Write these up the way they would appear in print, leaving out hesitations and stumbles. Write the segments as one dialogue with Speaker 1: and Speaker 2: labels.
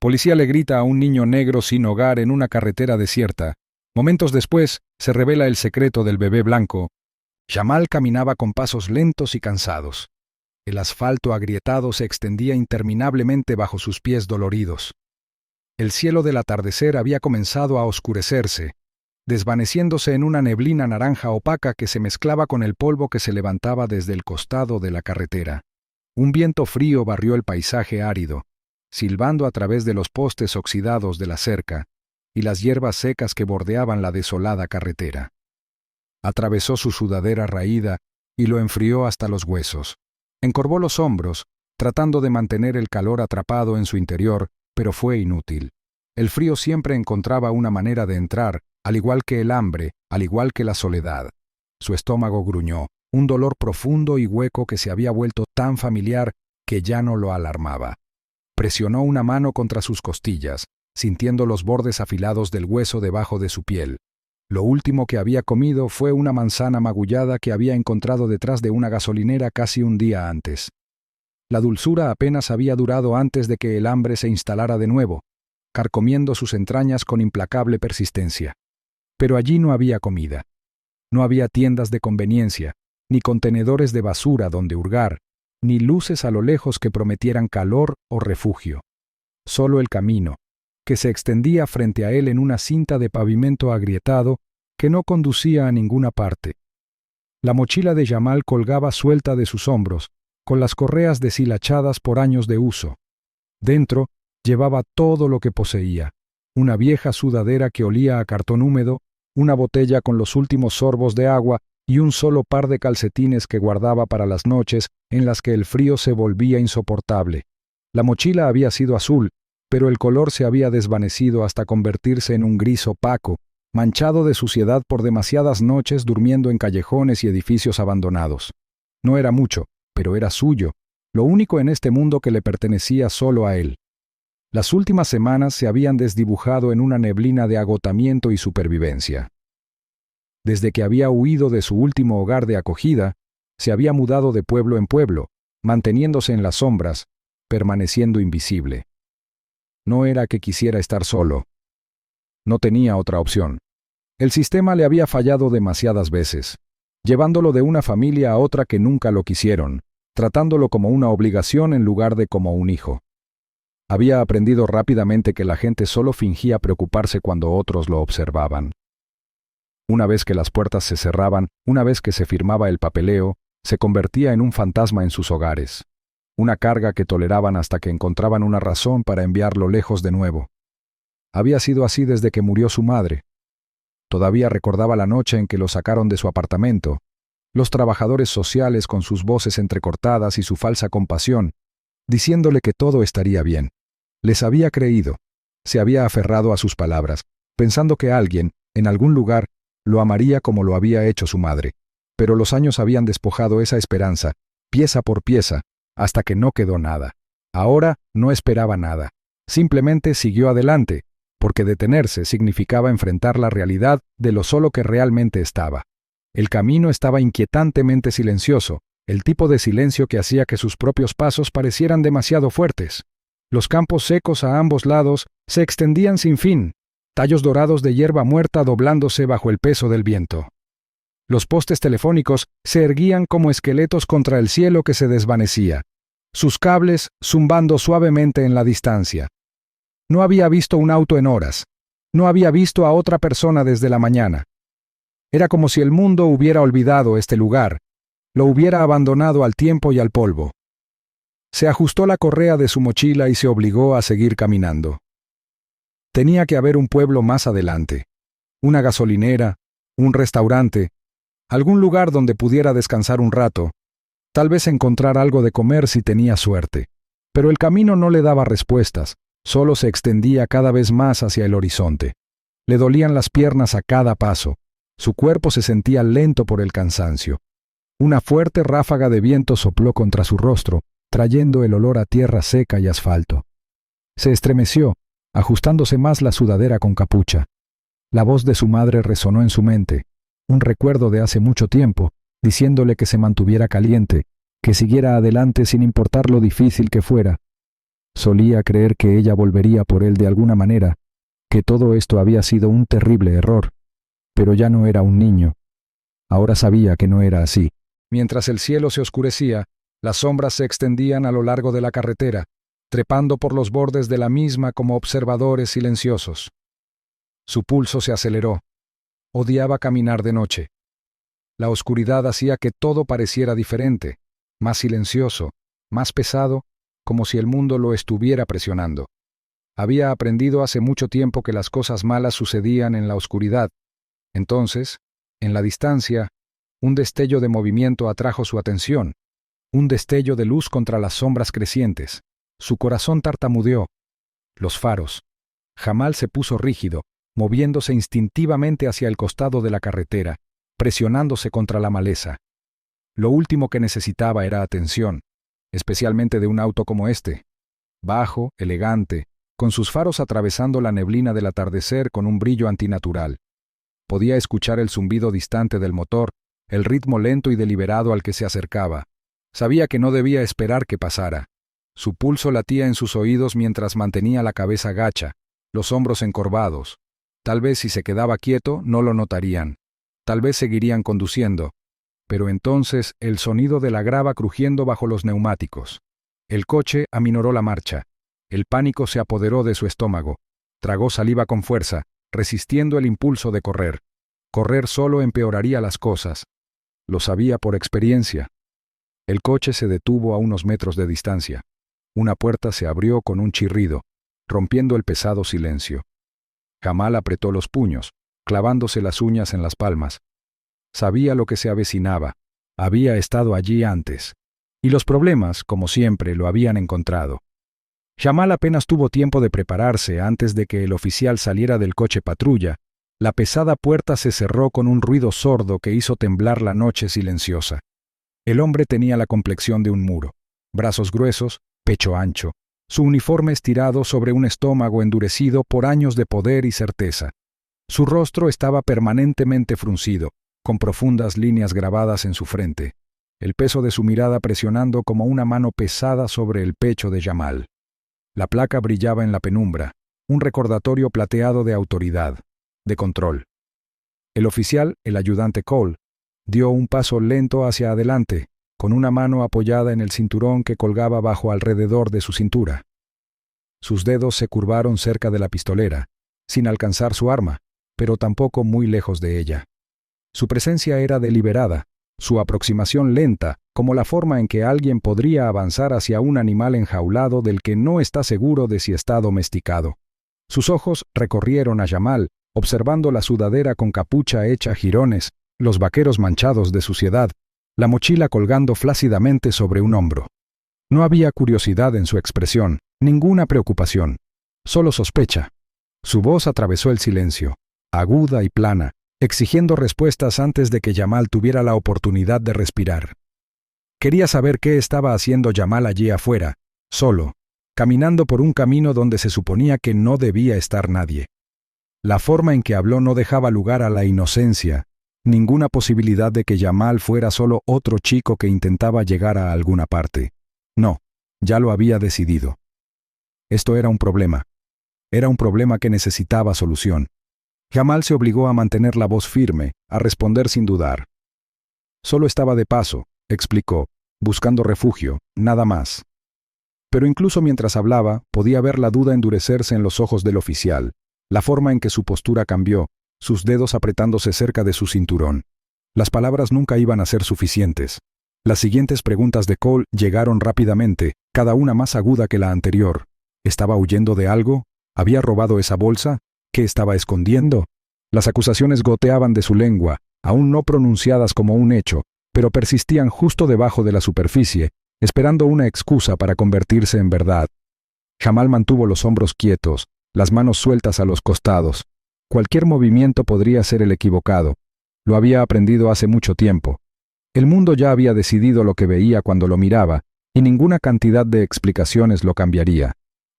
Speaker 1: Policía le grita a un niño negro sin hogar en una carretera desierta. Momentos después, se revela el secreto del bebé blanco. Jamal caminaba con pasos lentos y cansados. El asfalto agrietado se extendía interminablemente bajo sus pies doloridos. El cielo del atardecer había comenzado a oscurecerse, desvaneciéndose en una neblina naranja opaca que se mezclaba con el polvo que se levantaba desde el costado de la carretera. Un viento frío barrió el paisaje árido, silbando a través de los postes oxidados de la cerca y las hierbas secas que bordeaban la desolada carretera. Atravesó su sudadera raída y lo enfrió hasta los huesos. Encorvó los hombros, tratando de mantener el calor atrapado en su interior, pero fue inútil. El frío siempre encontraba una manera de entrar, al igual que el hambre, al igual que la soledad. Su estómago gruñó, un dolor profundo y hueco que se había vuelto tan familiar que ya no lo alarmaba. Presionó una mano contra sus costillas, sintiendo los bordes afilados del hueso debajo de su piel. Lo último que había comido fue una manzana magullada que había encontrado detrás de una gasolinera casi un día antes. La dulzura apenas había durado antes de que el hambre se instalara de nuevo, carcomiendo sus entrañas con implacable persistencia. Pero allí no había comida. No había tiendas de conveniencia, ni contenedores de basura donde hurgar, ni luces a lo lejos que prometieran calor o refugio. Solo el camino, que se extendía frente a él en una cinta de pavimento agrietado que no conducía a ninguna parte. La mochila de Jamal colgaba suelta de sus hombros, con las correas deshilachadas por años de uso. Dentro llevaba todo lo que poseía: una vieja sudadera que olía a cartón húmedo, una botella con los últimos sorbos de agua y un solo par de calcetines que guardaba para las noches en las que el frío se volvía insoportable. La mochila había sido azul, pero el color se había desvanecido hasta convertirse en un gris opaco, manchado de suciedad por demasiadas noches durmiendo en callejones y edificios abandonados. No era mucho, pero era suyo, lo único en este mundo que le pertenecía solo a él. Las últimas semanas se habían desdibujado en una neblina de agotamiento y supervivencia. Desde que había huido de su último hogar de acogida, se había mudado de pueblo en pueblo, manteniéndose en las sombras, permaneciendo invisible. No era que quisiera estar solo. No tenía otra opción. El sistema le había fallado demasiadas veces, llevándolo de una familia a otra que nunca lo quisieron, tratándolo como una obligación en lugar de como un hijo. Había aprendido rápidamente que la gente solo fingía preocuparse cuando otros lo observaban. Una vez que las puertas se cerraban, una vez que se firmaba el papeleo, se convertía en un fantasma en sus hogares. Una carga que toleraban hasta que encontraban una razón para enviarlo lejos de nuevo. Había sido así desde que murió su madre. Todavía recordaba la noche en que lo sacaron de su apartamento, los trabajadores sociales con sus voces entrecortadas y su falsa compasión, diciéndole que todo estaría bien. Les había creído, se había aferrado a sus palabras, pensando que alguien, en algún lugar, lo amaría como lo había hecho su madre. Pero los años habían despojado esa esperanza, pieza por pieza, hasta que no quedó nada. Ahora no esperaba nada. Simplemente siguió adelante, porque detenerse significaba enfrentar la realidad de lo solo que realmente estaba. El camino estaba inquietantemente silencioso, el tipo de silencio que hacía que sus propios pasos parecieran demasiado fuertes. Los campos secos a ambos lados se extendían sin fin, tallos dorados de hierba muerta doblándose bajo el peso del viento. Los postes telefónicos se erguían como esqueletos contra el cielo que se desvanecía, sus cables zumbando suavemente en la distancia. No había visto un auto en horas. No había visto a otra persona desde la mañana. Era como si el mundo hubiera olvidado este lugar, lo hubiera abandonado al tiempo y al polvo. Se ajustó la correa de su mochila y se obligó a seguir caminando. Tenía que haber un pueblo más adelante, una gasolinera, un restaurante, algún lugar donde pudiera descansar un rato, tal vez encontrar algo de comer si tenía suerte. Pero el camino no le daba respuestas, solo se extendía cada vez más hacia el horizonte. Le dolían las piernas a cada paso, su cuerpo se sentía lento por el cansancio. Una fuerte ráfaga de viento sopló contra su rostro, trayendo el olor a tierra seca y asfalto. Se estremeció, ajustándose más la sudadera con capucha. La voz de su madre resonó en su mente, un recuerdo de hace mucho tiempo, diciéndole que se mantuviera caliente, que siguiera adelante sin importar lo difícil que fuera. Solía creer que ella volvería por él de alguna manera, que todo esto había sido un terrible error, pero ya no era un niño. Ahora sabía que no era así. Mientras el cielo se oscurecía, las sombras se extendían a lo largo de la carretera, trepando por los bordes de la misma como observadores silenciosos. Su pulso se aceleró. Odiaba caminar de noche. La oscuridad hacía que todo pareciera diferente, más silencioso, más pesado, como si el mundo lo estuviera presionando. Había aprendido hace mucho tiempo que las cosas malas sucedían en la oscuridad. Entonces, en la distancia, un destello de movimiento atrajo su atención, un destello de luz contra las sombras crecientes. Su corazón tartamudeó. Los faros. Jamal se puso rígido, moviéndose instintivamente hacia el costado de la carretera, presionándose contra la maleza. Lo último que necesitaba era atención, especialmente de un auto como este. Bajo, elegante, con sus faros atravesando la neblina del atardecer con un brillo antinatural. Podía escuchar el zumbido distante del motor, el ritmo lento y deliberado al que se acercaba. Sabía que no debía esperar que pasara. Su pulso latía en sus oídos mientras mantenía la cabeza gacha, los hombros encorvados. Tal vez si se quedaba quieto no lo notarían. Tal vez seguirían conduciendo. Pero entonces el sonido de la grava crujiendo bajo los neumáticos. El coche aminoró la marcha. El pánico se apoderó de su estómago. Tragó saliva con fuerza, resistiendo el impulso de correr. Correr solo empeoraría las cosas. Lo sabía por experiencia. El coche se detuvo a unos metros de distancia. Una puerta se abrió con un chirrido, rompiendo el pesado silencio. Jamal apretó los puños, clavándose las uñas en las palmas. Sabía lo que se avecinaba. Había estado allí antes. Y los problemas, como siempre, lo habían encontrado. Jamal apenas tuvo tiempo de prepararse antes de que el oficial saliera del coche patrulla. La pesada puerta se cerró con un ruido sordo que hizo temblar la noche silenciosa. El hombre tenía la complexión de un muro, brazos gruesos, pecho ancho, su uniforme estirado sobre un estómago endurecido por años de poder y certeza. Su rostro estaba permanentemente fruncido, con profundas líneas grabadas en su frente, el peso de su mirada presionando como una mano pesada sobre el pecho de Jamal. La placa brillaba en la penumbra, un recordatorio plateado de autoridad, de control. El oficial, el ayudante Cole, dio un paso lento hacia adelante, con una mano apoyada en el cinturón que colgaba bajo alrededor de su cintura. Sus dedos se curvaron cerca de la pistolera, sin alcanzar su arma, pero tampoco muy lejos de ella. Su presencia era deliberada, su aproximación lenta, como la forma en que alguien podría avanzar hacia un animal enjaulado del que no está seguro de si está domesticado. Sus ojos recorrieron a Jamal, observando la sudadera con capucha hecha jirones, los vaqueros manchados de suciedad, la mochila colgando flácidamente sobre un hombro. No había curiosidad en su expresión, ninguna preocupación, solo sospecha. Su voz atravesó el silencio, aguda y plana, exigiendo respuestas antes de que Jamal tuviera la oportunidad de respirar. Quería saber qué estaba haciendo Jamal allí afuera, solo, caminando por un camino donde se suponía que no debía estar nadie. La forma en que habló no dejaba lugar a la inocencia, ninguna posibilidad de que Jamal fuera solo otro chico que intentaba llegar a alguna parte. No, ya lo había decidido. Esto era un problema. Era un problema que necesitaba solución. Jamal se obligó a mantener la voz firme, a responder sin dudar. Solo estaba de paso, explicó, buscando refugio, nada más. Pero incluso mientras hablaba, podía ver la duda endurecerse en los ojos del oficial, la forma en que su postura cambió, sus dedos apretándose cerca de su cinturón. Las palabras nunca iban a ser suficientes. Las siguientes preguntas de Cole llegaron rápidamente, cada una más aguda que la anterior. ¿Estaba huyendo de algo? ¿Había robado esa bolsa? ¿Qué estaba escondiendo? Las acusaciones goteaban de su lengua, aún no pronunciadas como un hecho, pero persistían justo debajo de la superficie, esperando una excusa para convertirse en verdad. Jamal mantuvo los hombros quietos, las manos sueltas a los costados. Cualquier movimiento podría ser el equivocado. Lo había aprendido hace mucho tiempo. El mundo ya había decidido lo que veía cuando lo miraba, y ninguna cantidad de explicaciones lo cambiaría.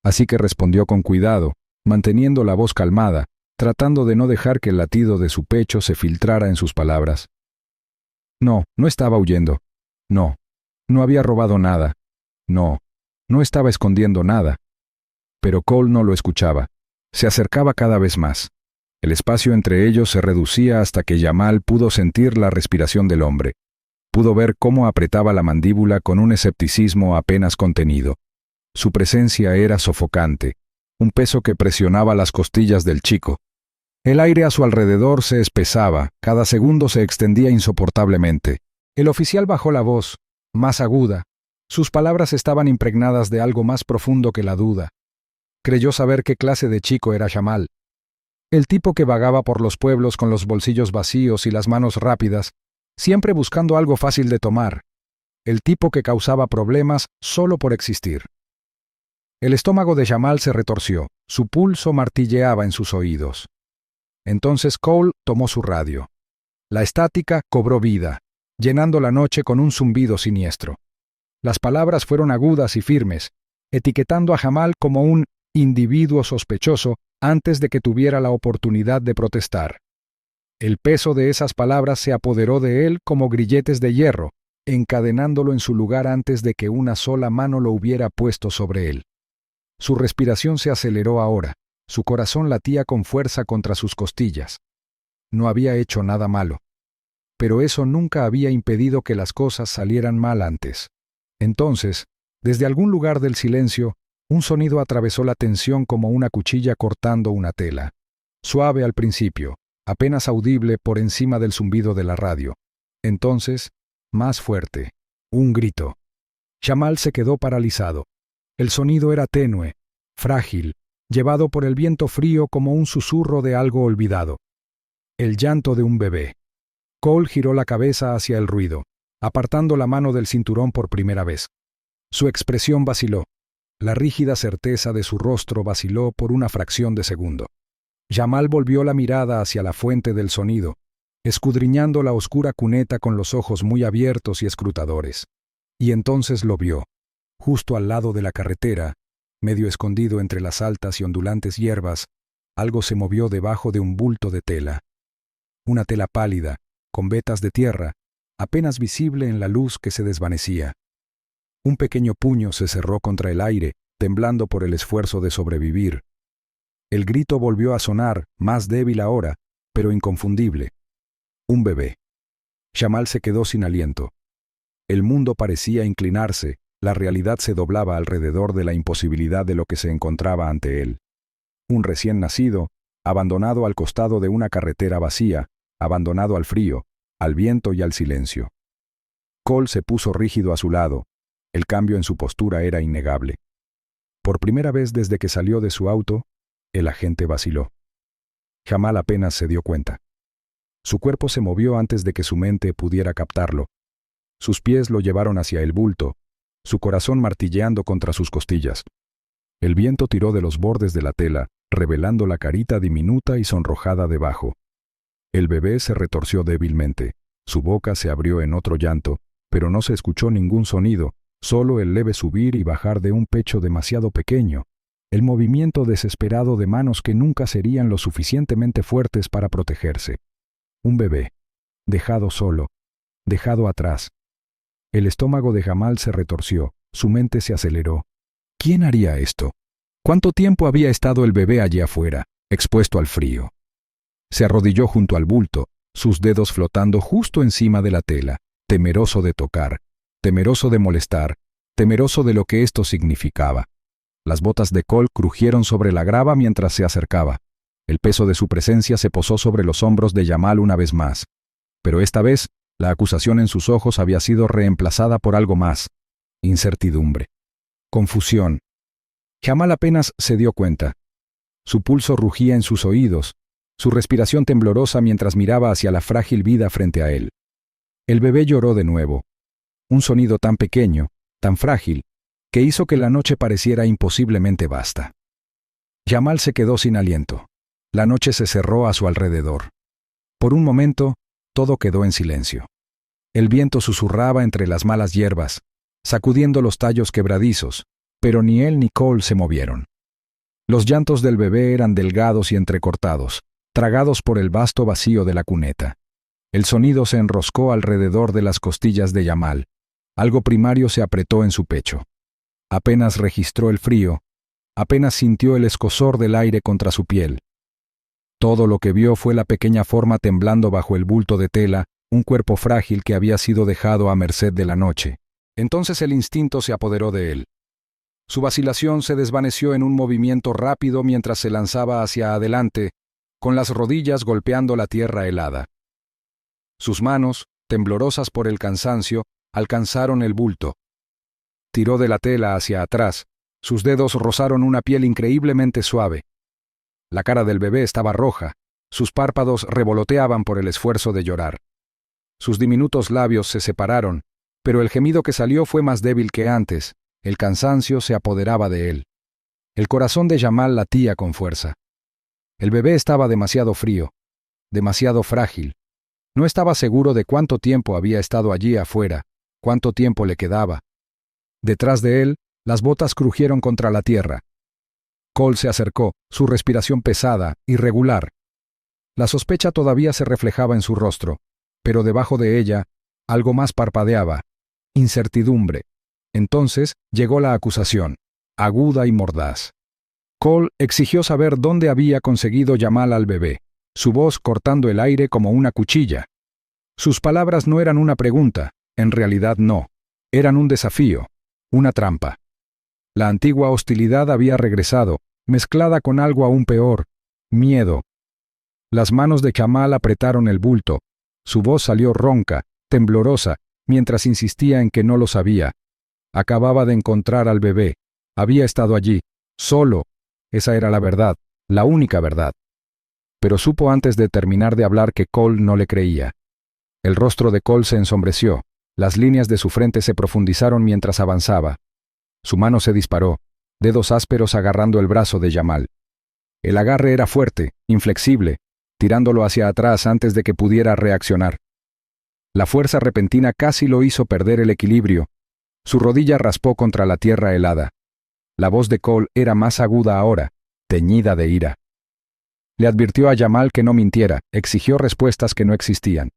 Speaker 1: Así que respondió con cuidado, manteniendo la voz calmada, tratando de no dejar que el latido de su pecho se filtrara en sus palabras. No, no estaba huyendo. No, no había robado nada. No, no estaba escondiendo nada. Pero Cole no lo escuchaba. Se acercaba cada vez más. El espacio entre ellos se reducía hasta que Jamal pudo sentir la respiración del hombre. Pudo ver cómo apretaba la mandíbula con un escepticismo apenas contenido. Su presencia era sofocante, un peso que presionaba las costillas del chico. El aire a su alrededor se espesaba, cada segundo se extendía insoportablemente. El oficial bajó la voz, más aguda. Sus palabras estaban impregnadas de algo más profundo que la duda. Creyó saber qué clase de chico era Jamal. El tipo que vagaba por los pueblos con los bolsillos vacíos y las manos rápidas, siempre buscando algo fácil de tomar. El tipo que causaba problemas solo por existir. El estómago de Jamal se retorció, su pulso martilleaba en sus oídos. Entonces Cole tomó su radio. La estática cobró vida, llenando la noche con un zumbido siniestro. Las palabras fueron agudas y firmes, etiquetando a Jamal como un individuo sospechoso antes de que tuviera la oportunidad de protestar. El peso de esas palabras se apoderó de él como grilletes de hierro, encadenándolo en su lugar antes de que una sola mano lo hubiera puesto sobre él. Su respiración se aceleró ahora, su corazón latía con fuerza contra sus costillas. No había hecho nada malo, pero eso nunca había impedido que las cosas salieran mal antes. Entonces, desde algún lugar del silencio, un sonido atravesó la tensión como una cuchilla cortando una tela. Suave al principio, apenas audible por encima del zumbido de la radio. Entonces, más fuerte, un grito. Jamal se quedó paralizado. El sonido era tenue, frágil, llevado por el viento frío como un susurro de algo olvidado. El llanto de un bebé. Cole giró la cabeza hacia el ruido, apartando la mano del cinturón por primera vez. Su expresión vaciló. La rígida certeza de su rostro vaciló por una fracción de segundo. Jamal volvió la mirada hacia la fuente del sonido, escudriñando la oscura cuneta con los ojos muy abiertos y escrutadores. Y entonces lo vio, justo al lado de la carretera, medio escondido entre las altas y ondulantes hierbas, algo se movió debajo de un bulto de tela. Una tela pálida, con vetas de tierra, apenas visible en la luz que se desvanecía. Un pequeño puño se cerró contra el aire, temblando por el esfuerzo de sobrevivir. El grito volvió a sonar, más débil ahora, pero inconfundible. Un bebé. Jamal se quedó sin aliento. El mundo parecía inclinarse, la realidad se doblaba alrededor de la imposibilidad de lo que se encontraba ante él. Un recién nacido, abandonado al costado de una carretera vacía, abandonado al frío, al viento y al silencio. Cole se puso rígido a su lado. El cambio en su postura era innegable. Por primera vez desde que salió de su auto, el agente vaciló. Jamal apenas se dio cuenta. Su cuerpo se movió antes de que su mente pudiera captarlo. Sus pies lo llevaron hacia el bulto, su corazón martilleando contra sus costillas. El viento tiró de los bordes de la tela, revelando la carita diminuta y sonrojada debajo. El bebé se retorció débilmente, su boca se abrió en otro llanto, pero no se escuchó ningún sonido, solo el leve subir y bajar de un pecho demasiado pequeño, el movimiento desesperado de manos que nunca serían lo suficientemente fuertes para protegerse. Un bebé, dejado solo, dejado atrás. El estómago de Jamal se retorció, su mente se aceleró. ¿Quién haría esto? ¿Cuánto tiempo había estado el bebé allí afuera, expuesto al frío? Se arrodilló junto al bulto, sus dedos flotando justo encima de la tela, temeroso de tocar, temeroso de molestar, temeroso de lo que esto significaba. Las botas de Cole crujieron sobre la grava mientras se acercaba. El peso de su presencia se posó sobre los hombros de Jamal una vez más. Pero esta vez, la acusación en sus ojos había sido reemplazada por algo más. Incertidumbre. Confusión. Jamal apenas se dio cuenta. Su pulso rugía en sus oídos, su respiración temblorosa mientras miraba hacia la frágil vida frente a él. El bebé lloró de nuevo. Un sonido tan pequeño, tan frágil, que hizo que la noche pareciera imposiblemente vasta. Jamal se quedó sin aliento. La noche se cerró a su alrededor. Por un momento, todo quedó en silencio. El viento susurraba entre las malas hierbas, sacudiendo los tallos quebradizos, pero ni él ni Cole se movieron. Los llantos del bebé eran delgados y entrecortados, tragados por el vasto vacío de la cuneta. El sonido se enroscó alrededor de las costillas de Jamal. Algo primario se apretó en su pecho. Apenas registró el frío, Apenas sintió el escozor del aire contra su piel. Todo lo que vio fue la pequeña forma temblando bajo el bulto de tela, un cuerpo frágil que había sido dejado a merced de la noche. Entonces el instinto se apoderó de él. Su vacilación se desvaneció en un movimiento rápido mientras se lanzaba hacia adelante, con las rodillas golpeando la tierra helada. Sus manos, temblorosas por el cansancio, alcanzaron el bulto. Tiró de la tela hacia atrás, sus dedos rozaron una piel increíblemente suave. La cara del bebé estaba roja, sus párpados revoloteaban por el esfuerzo de llorar. Sus diminutos labios se separaron, pero el gemido que salió fue más débil que antes, el cansancio se apoderaba de él. El corazón de Jamal latía con fuerza. El bebé estaba demasiado frío, demasiado frágil. No estaba seguro de cuánto tiempo había estado allí afuera, cuánto tiempo le quedaba. Detrás de él, las botas crujieron contra la tierra. Cole se acercó, su respiración pesada, irregular. La sospecha todavía se reflejaba en su rostro, pero debajo de ella, algo más parpadeaba. Incertidumbre. Entonces llegó la acusación, aguda y mordaz. Cole exigió saber dónde había conseguido Jamal al bebé, su voz cortando el aire como una cuchilla. Sus palabras no eran una pregunta, en realidad no. Eran un desafío, una trampa. La antigua hostilidad había regresado, mezclada con algo aún peor, miedo. Las manos de Jamal apretaron el bulto. Su voz salió ronca, temblorosa, mientras insistía en que no lo sabía. Acababa de encontrar al bebé. Había estado allí, solo. Esa era la verdad, la única verdad. Pero supo antes de terminar de hablar que Cole no le creía. El rostro de Cole se ensombreció, las líneas de su frente se profundizaron mientras avanzaba. Su mano se disparó, dedos ásperos agarrando el brazo de Jamal. El agarre era fuerte, inflexible, tirándolo hacia atrás antes de que pudiera reaccionar. La fuerza repentina casi lo hizo perder el equilibrio. Su rodilla raspó contra la tierra helada. La voz de Cole era más aguda ahora, teñida de ira. Le advirtió a Jamal que no mintiera, exigió respuestas que no existían.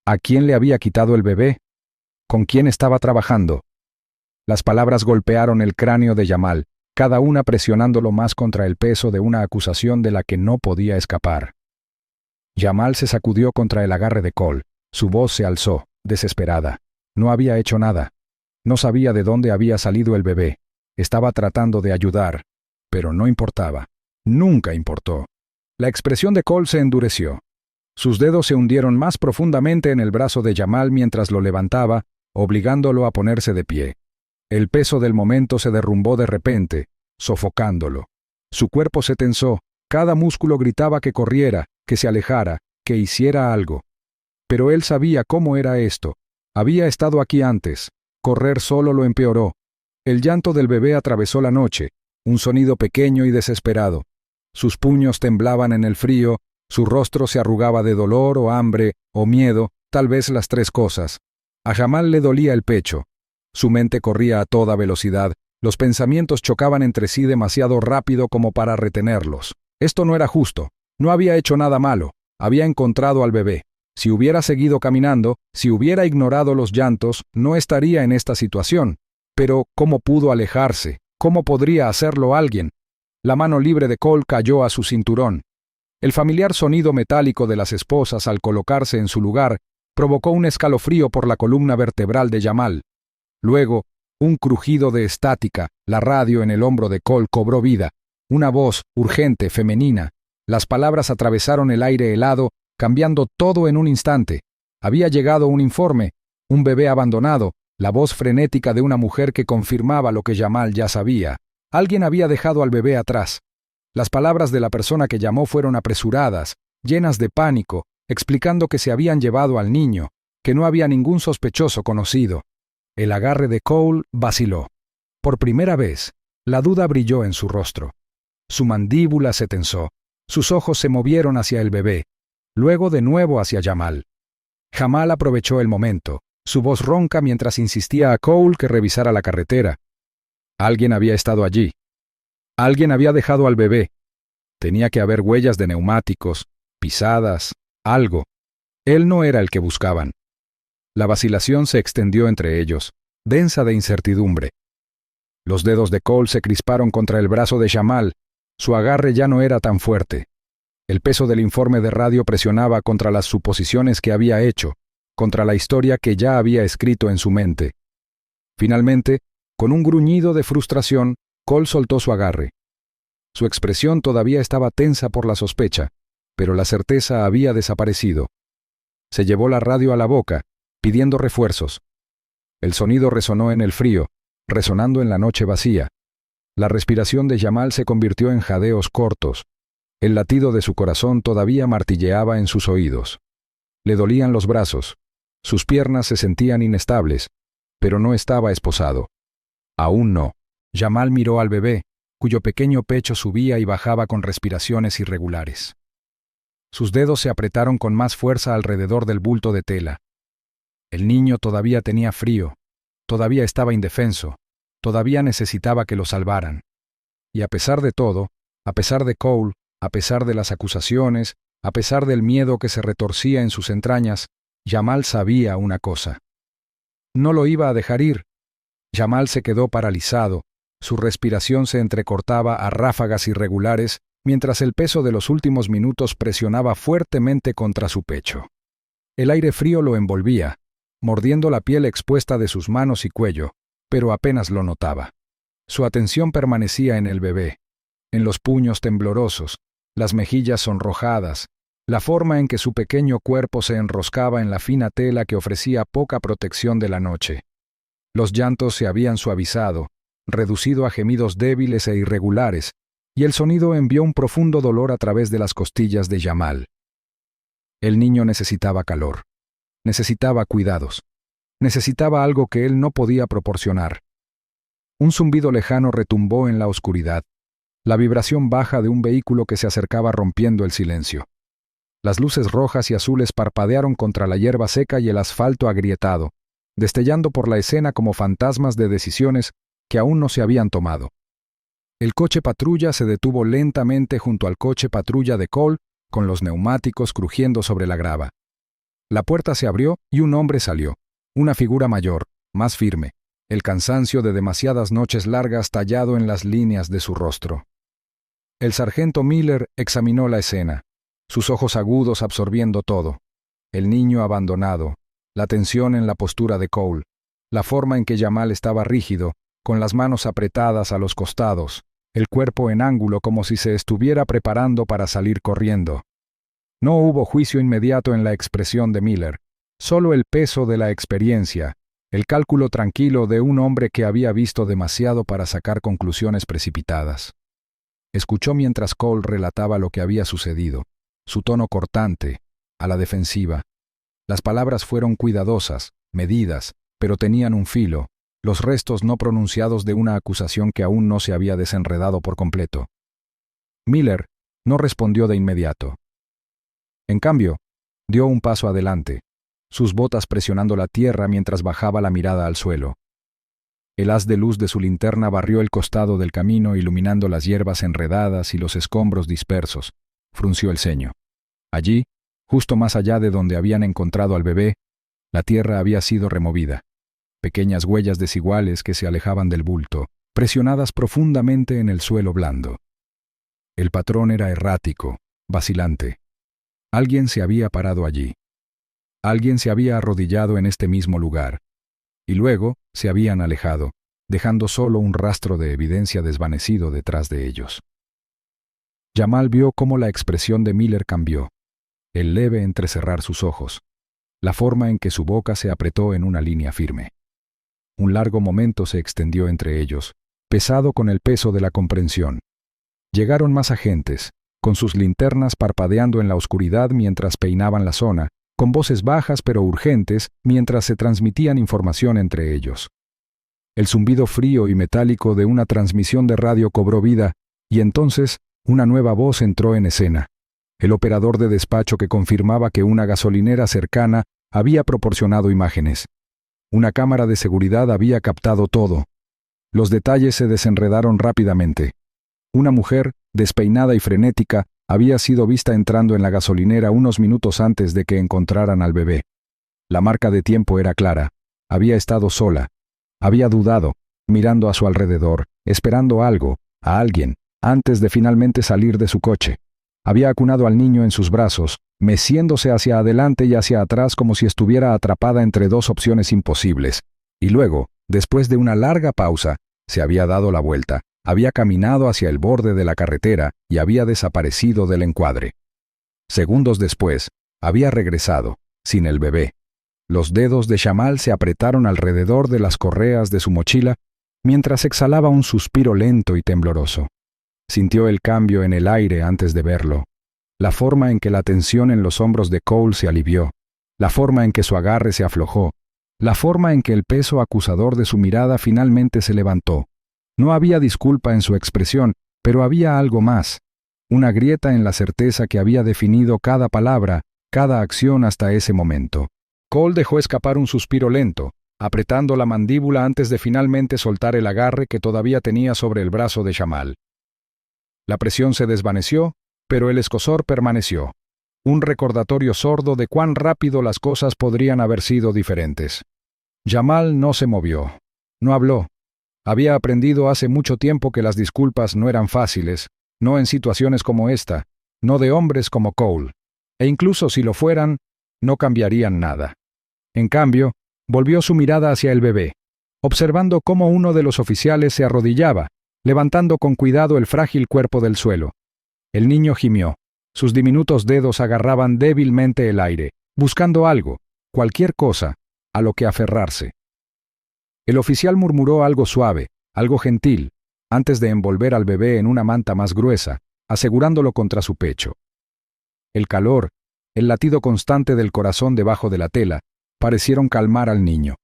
Speaker 1: ¿A quién le había quitado el bebé? ¿Con quién estaba trabajando? Las palabras golpearon el cráneo de Jamal, cada una presionándolo más contra el peso de una acusación de la que no podía escapar. Jamal se sacudió contra el agarre de Cole. Su voz se alzó, desesperada. No había hecho nada. No sabía de dónde había salido el bebé. Estaba tratando de ayudar, pero no importaba. Nunca importó. La expresión de Cole se endureció. Sus dedos se hundieron más profundamente en el brazo de Jamal mientras lo levantaba, obligándolo a ponerse de pie. El peso del momento se derrumbó de repente, sofocándolo. Su cuerpo se tensó, cada músculo gritaba que corriera, que se alejara, que hiciera algo. Pero él sabía cómo era esto. Había estado aquí antes. Correr solo lo empeoró. El llanto del bebé atravesó la noche, un sonido pequeño y desesperado. Sus puños temblaban en el frío, su rostro se arrugaba de dolor o hambre o miedo, tal vez las tres cosas. A Jamal le dolía el pecho. Su mente corría a toda velocidad, los pensamientos chocaban entre sí demasiado rápido como para retenerlos. Esto no era justo, no había hecho nada malo, había encontrado al bebé. Si hubiera seguido caminando, si hubiera ignorado los llantos, no estaría en esta situación. Pero, ¿cómo pudo alejarse? ¿Cómo podría hacerlo alguien? La mano libre de Cole cayó a su cinturón. El familiar sonido metálico de las esposas al colocarse en su lugar provocó un escalofrío por la columna vertebral de Jamal. Luego, un crujido de estática, la radio en el hombro de Cole cobró vida. Una voz, urgente, femenina. Las palabras atravesaron el aire helado, cambiando todo en un instante. Había llegado un informe, un bebé abandonado, la voz frenética de una mujer que confirmaba lo que Jamal ya sabía. Alguien había dejado al bebé atrás. Las palabras de la persona que llamó fueron apresuradas, llenas de pánico, explicando que se habían llevado al niño, que no había ningún sospechoso conocido. El agarre de Cole vaciló. Por primera vez, la duda brilló en su rostro. Su mandíbula se tensó. Sus ojos se movieron hacia el bebé, luego de nuevo hacia Jamal. Jamal aprovechó el momento, su voz ronca mientras insistía a Cole que revisara la carretera. Alguien había estado allí. Alguien había dejado al bebé. Tenía que haber huellas de neumáticos, pisadas, algo. Él no era el que buscaban. La vacilación se extendió entre ellos, densa de incertidumbre. Los dedos de Cole se crisparon contra el brazo de Jamal. Su agarre ya no era tan fuerte. El peso del informe de radio presionaba contra las suposiciones que había hecho, contra la historia que ya había escrito en su mente. Finalmente, con un gruñido de frustración, Cole soltó su agarre. Su expresión todavía estaba tensa por la sospecha, pero la certeza había desaparecido. Se llevó la radio a la boca, pidiendo refuerzos. El sonido resonó en el frío, resonando en la noche vacía. La respiración de Jamal se convirtió en jadeos cortos. El latido de su corazón todavía martilleaba en sus oídos. Le dolían los brazos. Sus piernas se sentían inestables, pero no estaba esposado. Aún no. Jamal miró al bebé, cuyo pequeño pecho subía y bajaba con respiraciones irregulares. Sus dedos se apretaron con más fuerza alrededor del bulto de tela. El niño todavía tenía frío, todavía estaba indefenso, todavía necesitaba que lo salvaran. Y a pesar de todo, a pesar de Cole, a pesar de las acusaciones, a pesar del miedo que se retorcía en sus entrañas, Jamal sabía una cosa. No lo iba a dejar ir. Jamal se quedó paralizado, su respiración se entrecortaba a ráfagas irregulares, mientras el peso de los últimos minutos presionaba fuertemente contra su pecho. El aire frío lo envolvía, mordiendo la piel expuesta de sus manos y cuello, pero apenas lo notaba. Su atención permanecía en el bebé, en los puños temblorosos, las mejillas sonrojadas, la forma en que su pequeño cuerpo se enroscaba en la fina tela que ofrecía poca protección de la noche. Los llantos se habían suavizado, reducido a gemidos débiles e irregulares, y el sonido envió un profundo dolor a través de las costillas de Jamal. El niño necesitaba calor, necesitaba cuidados, necesitaba algo que él no podía proporcionar. Un zumbido lejano retumbó en la oscuridad, la vibración baja de un vehículo que se acercaba rompiendo el silencio. Las luces rojas y azules parpadearon contra la hierba seca y el asfalto agrietado, destellando por la escena como fantasmas de decisiones que aún no se habían tomado. El coche patrulla se detuvo lentamente junto al coche patrulla de Cole, con los neumáticos crujiendo sobre la grava. La puerta se abrió y un hombre salió, una figura mayor, más firme, el cansancio de demasiadas noches largas tallado en las líneas de su rostro. El sargento Miller examinó la escena, sus ojos agudos absorbiendo todo, el niño abandonado, la tensión en la postura de Cole, la forma en que Jamal estaba rígido, con las manos apretadas a los costados, el cuerpo en ángulo como si se estuviera preparando para salir corriendo. No hubo juicio inmediato en la expresión de Miller, solo el peso de la experiencia, el cálculo tranquilo de un hombre que había visto demasiado para sacar conclusiones precipitadas. Escuchó mientras Cole relataba lo que había sucedido, su tono cortante, a la defensiva. Las palabras fueron cuidadosas, medidas, pero tenían un filo, los restos no pronunciados de una acusación que aún no se había desenredado por completo. Miller no respondió de inmediato. En cambio, dio un paso adelante, sus botas presionando la tierra mientras bajaba la mirada al suelo. El haz de luz de su linterna barrió el costado del camino iluminando las hierbas enredadas y los escombros dispersos. Frunció el ceño. Allí, justo más allá de donde habían encontrado al bebé, la tierra había sido removida. Pequeñas huellas desiguales que se alejaban del bulto, presionadas profundamente en el suelo blando. El patrón era errático, vacilante. Alguien se había parado allí. Alguien se había arrodillado en este mismo lugar. Y luego se habían alejado, dejando solo un rastro de evidencia desvanecido detrás de ellos. Jamal vio cómo la expresión de Miller cambió, el leve entrecerrar sus ojos, la forma en que su boca se apretó en una línea firme. Un largo momento se extendió entre ellos, pesado con el peso de la comprensión. Llegaron más agentes, con sus linternas parpadeando en la oscuridad mientras peinaban la zona, con voces bajas pero urgentes mientras se transmitían información entre ellos. El zumbido frío y metálico de una transmisión de radio cobró vida, y entonces una nueva voz entró en escena. El operador de despacho que confirmaba que una gasolinera cercana había proporcionado imágenes. Una cámara de seguridad había captado todo. Los detalles se desenredaron rápidamente. Una mujer, despeinada y frenética, había sido vista entrando en la gasolinera unos minutos antes de que encontraran al bebé. La marca de tiempo era clara. Había estado sola. Había dudado, mirando a su alrededor, esperando algo, a alguien, antes de finalmente salir de su coche. Había acunado al niño en sus brazos, meciéndose hacia adelante y hacia atrás como si estuviera atrapada entre dos opciones imposibles. Y luego, después de una larga pausa, se había dado la vuelta, había caminado hacia el borde de la carretera y había desaparecido del encuadre. Segundos después, había regresado, sin el bebé. Los dedos de Shamal se apretaron alrededor de las correas de su mochila mientras exhalaba un suspiro lento y tembloroso. Sintió el cambio en el aire antes de verlo, la forma en que la tensión en los hombros de Cole se alivió, la forma en que su agarre se aflojó, la forma en que el peso acusador de su mirada finalmente se levantó. No había disculpa en su expresión, pero había algo más, una grieta en la certeza que había definido cada palabra, cada acción hasta ese momento. Cole dejó escapar un suspiro lento, apretando la mandíbula antes de finalmente soltar el agarre que todavía tenía sobre el brazo de Shamal. La presión se desvaneció, pero el escozor permaneció, un recordatorio sordo de cuán rápido las cosas podrían haber sido diferentes. Shamal no se movió, no habló. Había aprendido hace mucho tiempo que las disculpas no eran fáciles, no en situaciones como esta, no de hombres como Cole, e incluso si lo fueran, no cambiarían nada. En cambio, volvió su mirada hacia el bebé, observando cómo uno de los oficiales se arrodillaba, levantando con cuidado el frágil cuerpo del suelo. El niño gimió. Sus diminutos dedos agarraban débilmente el aire, buscando algo, cualquier cosa, a lo que aferrarse. El oficial murmuró algo suave, algo gentil, antes de envolver al bebé en una manta más gruesa, asegurándolo contra su pecho. El calor, el latido constante del corazón debajo de la tela, parecieron calmar al niño.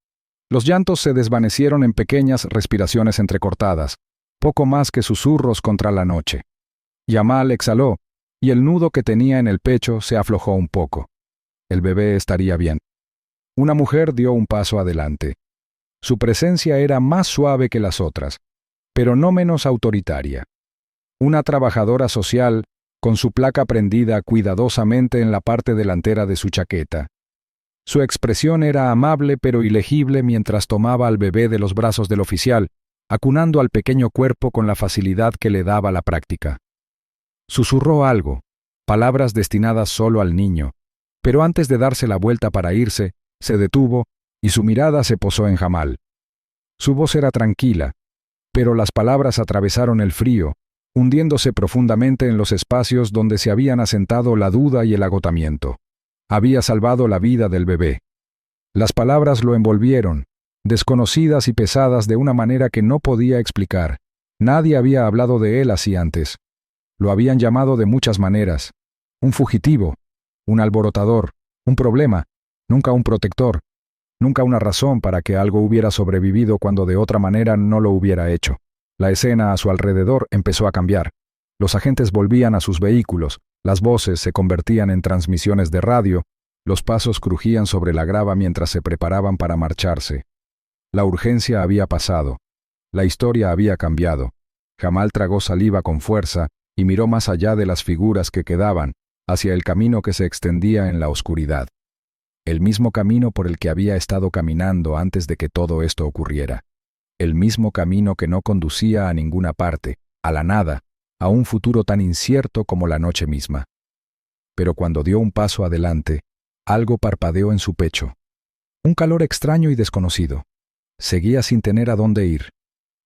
Speaker 1: Los llantos se desvanecieron en pequeñas respiraciones entrecortadas, poco más que susurros contra la noche. Shamal exhaló, y el nudo que tenía en el pecho se aflojó un poco. El bebé estaría bien. Una mujer dio un paso adelante. Su presencia era más suave que las otras, pero no menos autoritaria. Una trabajadora social, con su placa prendida cuidadosamente en la parte delantera de su chaqueta. Su expresión era amable pero ilegible mientras tomaba al bebé de los brazos del oficial, acunando al pequeño cuerpo con la facilidad que le daba la práctica. Susurró algo, palabras destinadas solo al niño, pero antes de darse la vuelta para irse, se detuvo y su mirada se posó en Shamal. Su voz era tranquila, pero las palabras atravesaron el frío, hundiéndose profundamente en los espacios donde se habían asentado la duda y el agotamiento. Había salvado la vida del bebé. Las palabras lo envolvieron, desconocidas y pesadas de una manera que no podía explicar. Nadie había hablado de él así antes. Lo habían llamado de muchas maneras. Un fugitivo, un alborotador, un problema, nunca un protector, nunca una razón para que algo hubiera sobrevivido cuando de otra manera no lo hubiera hecho. La escena a su alrededor empezó a cambiar. Los agentes volvían a sus vehículos, las voces se convertían en transmisiones de radio, los pasos crujían sobre la grava mientras se preparaban para marcharse. La urgencia había pasado. La historia había cambiado. Shamal tragó saliva con fuerza y miró más allá de las figuras que quedaban, hacia el camino que se extendía en la oscuridad. El mismo camino por el que había estado caminando antes de que todo esto ocurriera. El mismo camino que no conducía a ninguna parte, a la nada, a un futuro tan incierto como la noche misma. Pero cuando dio un paso adelante, algo parpadeó en su pecho. Un calor extraño y desconocido. Seguía sin tener a dónde ir.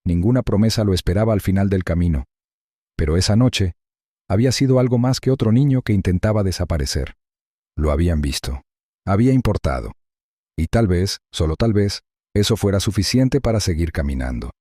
Speaker 1: Ninguna promesa lo esperaba al final del camino. Pero esa noche había sido algo más que otro niño que intentaba desaparecer. Lo habían visto. Había importado. Y tal vez, solo tal vez, eso fuera suficiente para seguir caminando.